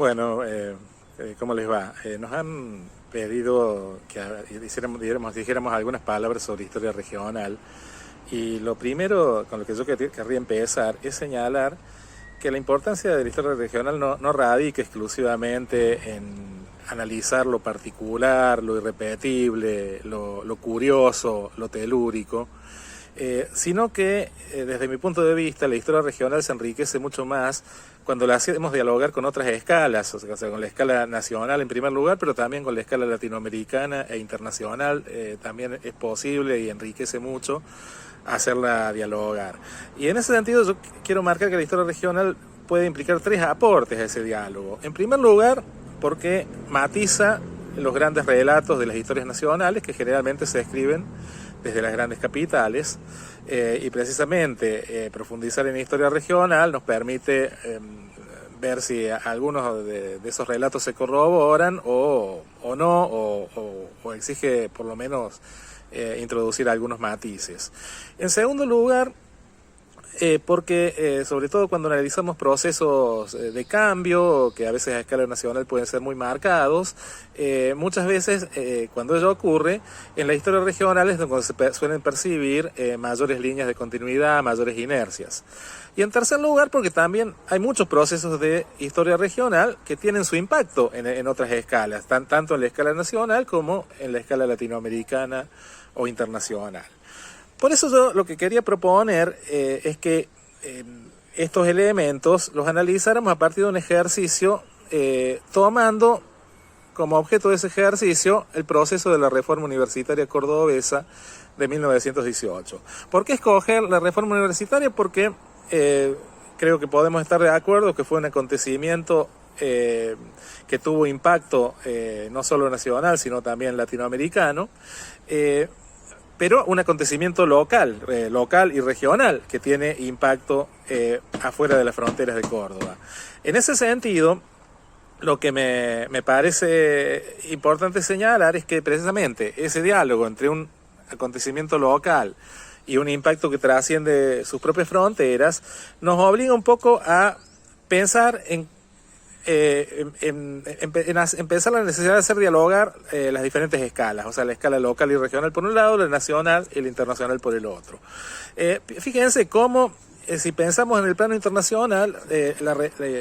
Bueno, ¿cómo les va? Nos han pedido que dijéramos algunas palabras sobre historia regional, y lo primero con lo que yo querría empezar es señalar que la importancia de la historia regional no radica exclusivamente en analizar lo particular, lo irrepetible, lo curioso, lo telúrico, sino que desde mi punto de vista la historia regional se enriquece mucho más cuando la hacemos dialogar con otras escalas, o sea, con la escala nacional en primer lugar, pero también con la escala latinoamericana e internacional. También es posible y enriquece mucho hacerla dialogar. Y en ese sentido yo quiero marcar que la historia regional puede implicar tres aportes a ese diálogo. En primer lugar, porque matiza los grandes relatos de las historias nacionales que generalmente se escriben desde las grandes capitales, y precisamente profundizar en la historia regional nos permite ver si algunos de esos relatos se corroboran o no, o exige por lo menos introducir algunos matices. En segundo lugar, porque sobre todo cuando analizamos procesos de cambio, que a veces a escala nacional pueden ser muy marcados, muchas veces cuando ello ocurre, en la historia regional es donde se suelen percibir mayores líneas de continuidad, mayores inercias. Y en tercer lugar, porque también hay muchos procesos de historia regional que tienen su impacto en otras escalas, tanto en la escala nacional como en la escala latinoamericana o internacional. Por eso yo lo que quería proponer es que estos elementos los analizáramos a partir de un ejercicio, tomando como objeto de ese ejercicio el proceso de la reforma universitaria cordobesa de 1918. ¿Por qué escoger la reforma universitaria? Porque creo que podemos estar de acuerdo que fue un acontecimiento que tuvo impacto no solo nacional, sino también latinoamericano, pero un acontecimiento local y regional que tiene impacto afuera de las fronteras de Córdoba. En ese sentido, lo que me parece importante señalar es que precisamente ese diálogo entre un acontecimiento local y un impacto que trasciende sus propias fronteras nos obliga un poco a pensar en empezar la necesidad de hacer dialogar las diferentes escalas, o sea, la escala local y regional por un lado, la nacional y la internacional por el otro. Fíjense cómo, si pensamos en el plano internacional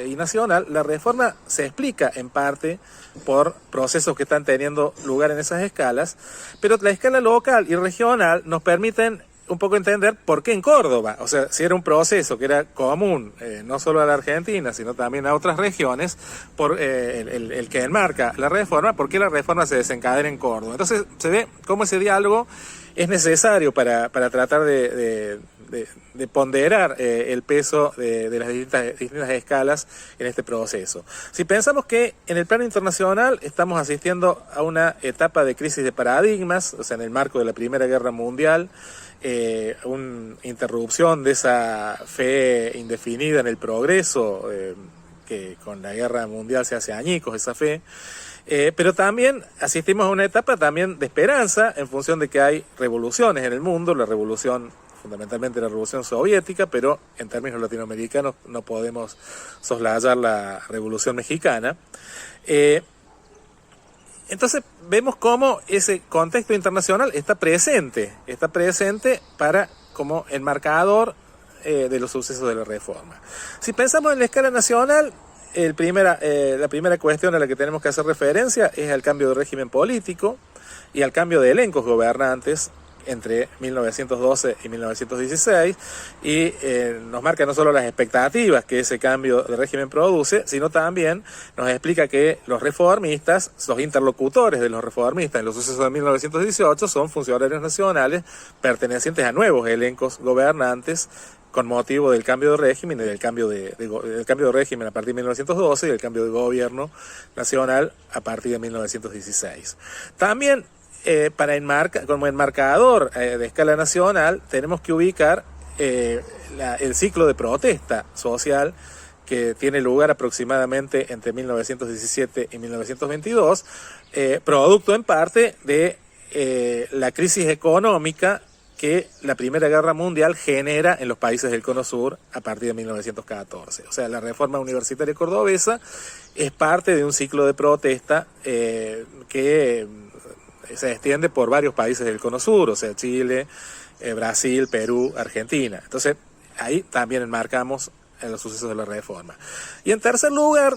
y nacional, la reforma se explica en parte por procesos que están teniendo lugar en esas escalas, pero la escala local y regional nos permiten un poco entender por qué en Córdoba, o sea, si era un proceso que era común, no solo a la Argentina, sino también a otras regiones, por el que enmarca la reforma, por qué la reforma se desencadena en Córdoba. Entonces se ve cómo ese diálogo es necesario para tratar de ponderar el peso de las distintas escalas en este proceso. Si pensamos que en el plano internacional estamos asistiendo a una etapa de crisis de paradigmas, o sea, en el marco de la Primera Guerra Mundial, una interrupción de esa fe indefinida en el progreso, que con la guerra mundial se hace añicos esa fe, pero también asistimos a una etapa también de esperanza en función de que hay revoluciones en el mundo, la revolución, fundamentalmente la revolución soviética, pero en términos latinoamericanos no podemos soslayar la revolución mexicana. Entonces vemos cómo ese contexto internacional está presente para como enmarcador de los sucesos de la reforma. Si pensamos en la escala nacional, la primera cuestión a la que tenemos que hacer referencia es al cambio de régimen político y al cambio de elencos gobernantes entre 1912 y 1916, y nos marca no solo las expectativas que ese cambio de régimen produce, sino también nos explica que los reformistas, los interlocutores de los reformistas en los sucesos de 1918 son funcionarios nacionales pertenecientes a nuevos elencos gobernantes con motivo del cambio de régimen y del cambio de régimen a partir de 1912 y el cambio de gobierno nacional a partir de 1916. También como enmarcador de escala nacional tenemos que ubicar el ciclo de protesta social que tiene lugar aproximadamente entre 1917 y 1922, producto en parte de la crisis económica que la Primera Guerra Mundial genera en los países del Cono Sur a partir de 1914. O sea, la reforma universitaria cordobesa es parte de un ciclo de protesta que se extiende por varios países del Cono Sur, o sea, Chile, Brasil, Perú, Argentina. Entonces, ahí también enmarcamos los sucesos de la reforma. Y en tercer lugar,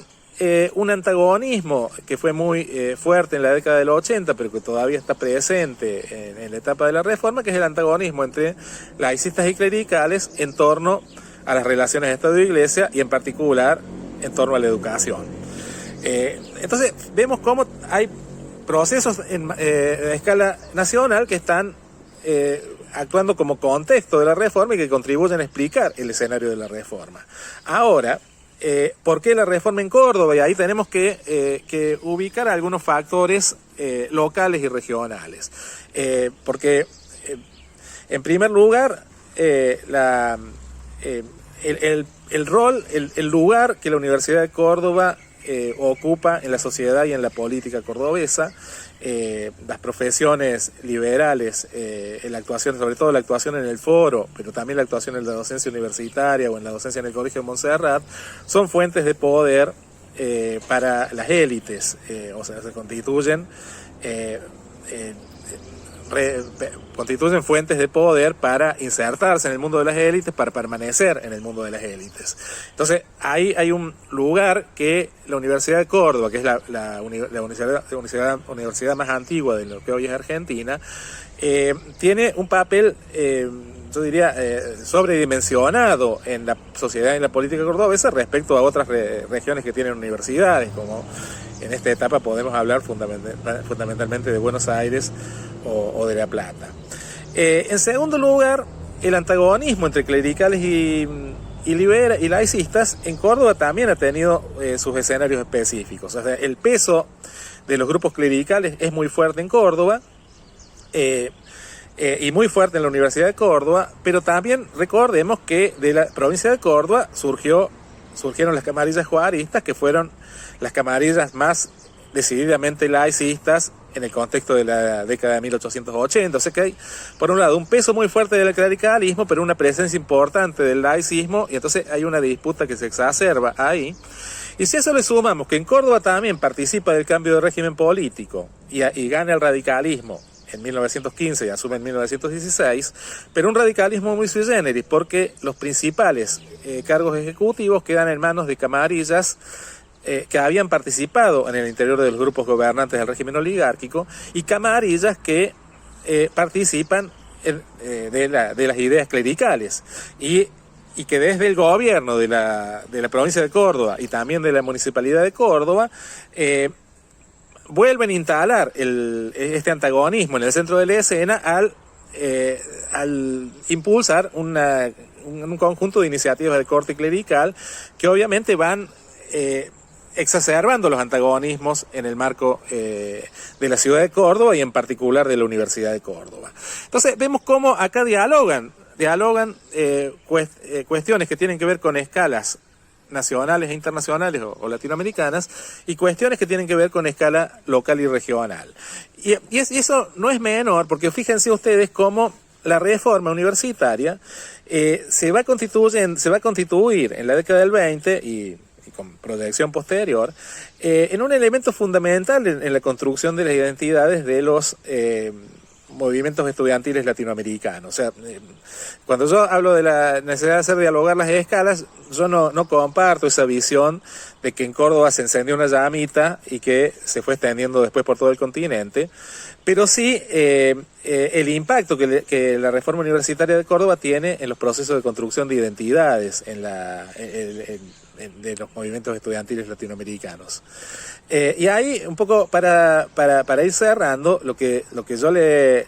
un antagonismo que fue muy fuerte en la década del 80, pero que todavía está presente en la etapa de la reforma, que es el antagonismo entre laicistas y clericales en torno a las relaciones de Estado y Iglesia, y en particular en torno a la educación. Entonces, vemos cómo hay procesos en escala nacional que están actuando como contexto de la reforma y que contribuyen a explicar el escenario de la reforma. Ahora, ¿por qué la reforma en Córdoba? Y ahí tenemos que ubicar algunos factores locales y regionales. Porque, en primer lugar, el lugar que la Universidad de Córdoba ocupa en la sociedad y en la política cordobesa, las profesiones liberales, la actuación, sobre todo la actuación en el foro, pero también la actuación en la docencia universitaria o en la docencia en el Colegio de Montserrat, son fuentes de poder para las élites, o sea, se constituyen fuentes de poder para insertarse en el mundo de las élites, para permanecer en el mundo de las élites. Entonces, ahí hay un lugar que la Universidad de Córdoba, que es la universidad más antigua de lo que hoy es Argentina, tiene un papel, yo diría, sobredimensionado en la sociedad y en la política cordobesa respecto a otras regiones que tienen universidades, como en esta etapa podemos hablar fundamentalmente de Buenos Aires o de La Plata. En segundo lugar, el antagonismo entre clericales y laicistas en Córdoba también ha tenido sus escenarios específicos. O sea, el peso de los grupos clericales es muy fuerte en Córdoba, y muy fuerte en la Universidad de Córdoba, pero también recordemos que de la provincia de Córdoba surgieron las camarillas juaristas, que fueron las camarillas más decididamente laicistas en el contexto de la década de 1880. O sea que hay, por un lado, un peso muy fuerte del clericalismo, pero una presencia importante del laicismo, y entonces hay una disputa que se exacerba ahí. Y si a eso le sumamos que en Córdoba también participa del cambio de régimen político y gana el radicalismo en 1915 y asume en 1916, pero un radicalismo muy sui generis, porque los principales cargos ejecutivos quedan en manos de camarillas que habían participado en el interior de los grupos gobernantes del régimen oligárquico, y camarillas que participan de las ideas clericales, y que desde el gobierno de la provincia de Córdoba y también de la municipalidad de Córdoba vuelven a instalar este antagonismo en el centro de la escena al impulsar un conjunto de iniciativas de corte clerical que obviamente van exacerbando los antagonismos en el marco de la ciudad de Córdoba y en particular de la Universidad de Córdoba. Entonces vemos cómo acá dialogan cuestiones que tienen que ver con escalas nacionales e internacionales o latinoamericanas, y cuestiones que tienen que ver con escala local y regional. Y eso no es menor, porque fíjense ustedes cómo la reforma universitaria se va a constituir en la década del 20 y con proyección posterior en un elemento fundamental en la construcción de las identidades de los movimientos estudiantiles latinoamericanos. O sea, cuando yo hablo de la necesidad de hacer dialogar las escalas, yo no comparto esa visión de que en Córdoba se encendió una llamita y que se fue extendiendo después por todo el continente, pero sí el impacto que la reforma universitaria de Córdoba tiene en los procesos de construcción de identidades de los movimientos estudiantiles latinoamericanos. Y ahí, un poco para ir cerrando, lo que yo les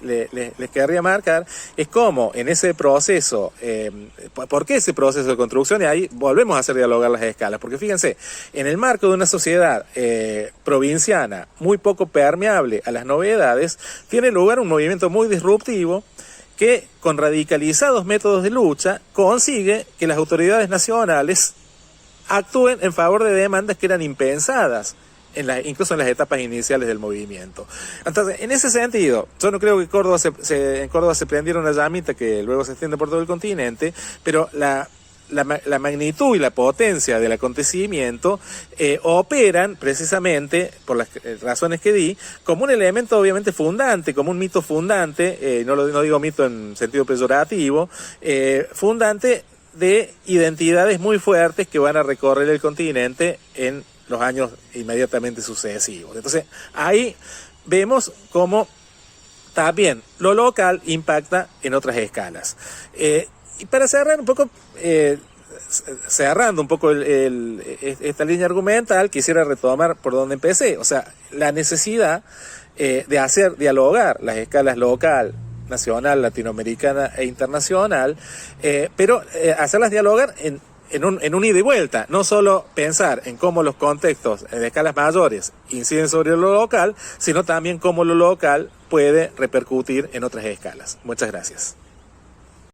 querría marcar es cómo en ese proceso, ¿por qué ese proceso de construcción? Y ahí volvemos a hacer dialogar las escalas, porque fíjense, en el marco de una sociedad provinciana muy poco permeable a las novedades, tiene lugar un movimiento muy disruptivo que, con radicalizados métodos de lucha, consigue que las autoridades nacionales actúen en favor de demandas que eran impensadas incluso en las etapas iniciales del movimiento. Entonces, en ese sentido, yo no creo que en Córdoba se prendiera una llamita que luego se extiende por todo el continente, pero la magnitud y la potencia del acontecimiento operan precisamente, por las razones que di, como un elemento obviamente fundante, como un mito fundante, no digo mito en sentido peyorativo, fundante de identidades muy fuertes que van a recorrer el continente en los años inmediatamente sucesivos. Entonces, ahí vemos cómo también lo local impacta en otras escalas. Y para cerrar un poco, cerrando un poco esta línea argumental, quisiera retomar por donde empecé. O sea, la necesidad de hacer dialogar las escalas local, nacional, latinoamericana e internacional, pero hacerlas dialogar en un ida y vuelta, no solo pensar en cómo los contextos de escalas mayores inciden sobre lo local, sino también cómo lo local puede repercutir en otras escalas. Muchas gracias.